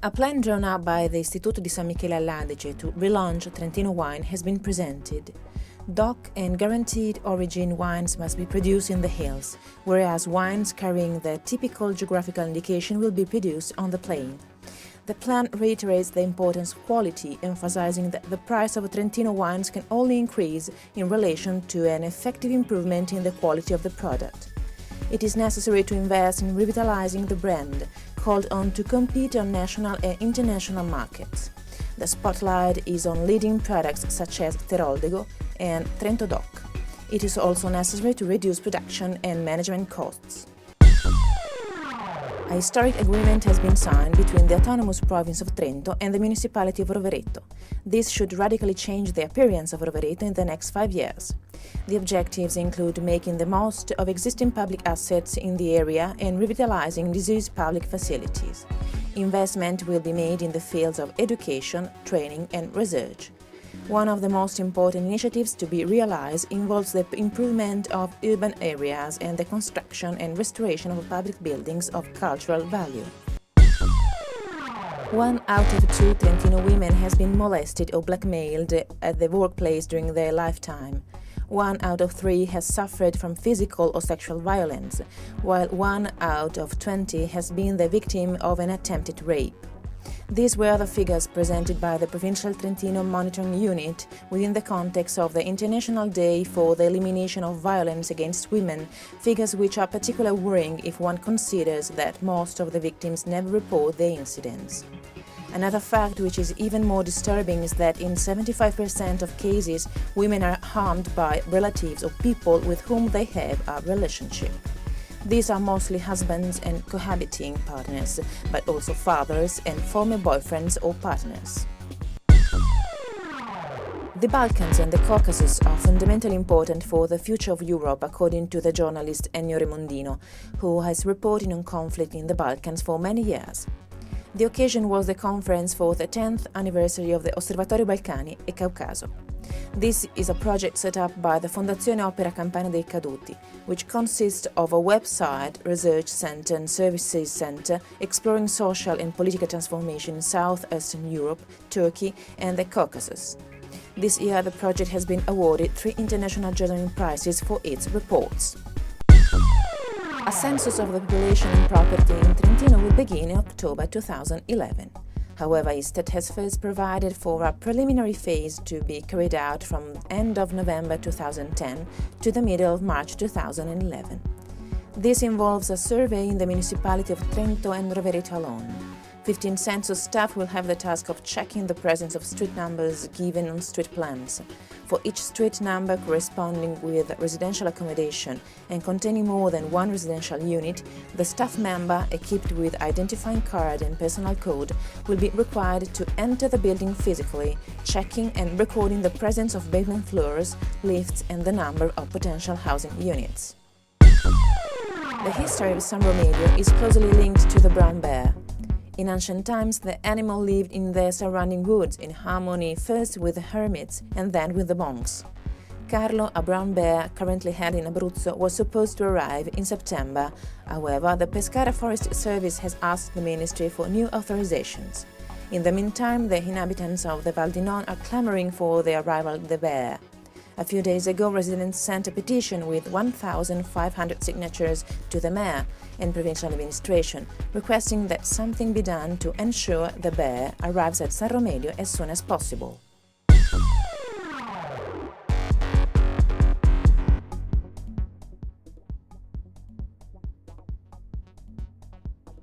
A plan drawn up by the Istituto di San Michele all'Adige to relaunch Trentino wine has been presented. DOC and guaranteed origin wines must be produced in the hills, whereas wines carrying the typical geographical indication will be produced on the plain. The plan reiterates the importance of quality, emphasizing that the price of Trentino wines can only increase in relation to an effective improvement in the quality of the product. It is necessary to invest in revitalizing the brand, called on to compete on national and international markets. The spotlight is on leading products such as Teroldego and Trento DOC. It is also necessary to reduce production and management costs. A historic agreement has been signed between the autonomous province of Trento and the municipality of Rovereto. This should radically change the appearance of Rovereto in the next 5 years. The objectives include making the most of existing public assets in the area and revitalizing disused public facilities. Investment will be made in the fields of education, training and research. One of the most important initiatives to be realized involves the improvement of urban areas and the construction and restoration of public buildings of cultural value. 1 out of 2 Trentino women has been molested or blackmailed at the workplace during their lifetime. 1 out of 3 has suffered from physical or sexual violence, while 1 out of 20 has been the victim of an attempted rape. These were the figures presented by the Provincial Trentino Monitoring Unit within the context of the International Day for the Elimination of Violence Against Women, figures which are particularly worrying if one considers that most of the victims never report the incidents. Another fact which is even more disturbing is that in 75% of cases, women are harmed by relatives or people with whom they have a relationship. These are mostly husbands and cohabiting partners, but also fathers and former boyfriends or partners. The Balkans and the Caucasus are fundamentally important for the future of Europe, according to the journalist Ennio Remondino, who has reported on conflict in the Balkans for many years. The occasion was the conference for the 10th anniversary of the Osservatorio Balcani e Caucaso. This is a project set up by the Fondazione Opera Campana dei Caduti, which consists of a website, research center and services center exploring social and political transformation in South-Eastern Europe, Turkey and the Caucasus. This year the project has been awarded 3 international journalism prizes for its reports. A census of the population and property in Trentino will begin in October 2011. However, Istat has first provided for a preliminary phase to be carried out from end of November 2010 to the middle of March 2011. This involves a survey in the municipality of Trento and Rovereto alone. 15 census staff will have the task of checking the presence of street numbers given on street plans. For each street number corresponding with residential accommodation and containing more than 1 residential unit, the staff member, equipped with identifying card and personal code, will be required to enter the building physically, checking and recording the presence of basement floors, lifts and the number of potential housing units. The history of San Romeo is closely linked to the brown bear. In ancient times, the animal lived in the surrounding woods in harmony first with the hermits and then with the monks. Carlo, a brown bear currently held in Abruzzo, was supposed to arrive in September. However, the Pescara Forest Service has asked the ministry for new authorizations. In the meantime, the inhabitants of the Val di Non are clamoring for the arrival of the bear. A few days ago, residents sent a petition with 1,500 signatures to the mayor and provincial administration, requesting that something be done to ensure the bear arrives at San Romeo as soon as possible.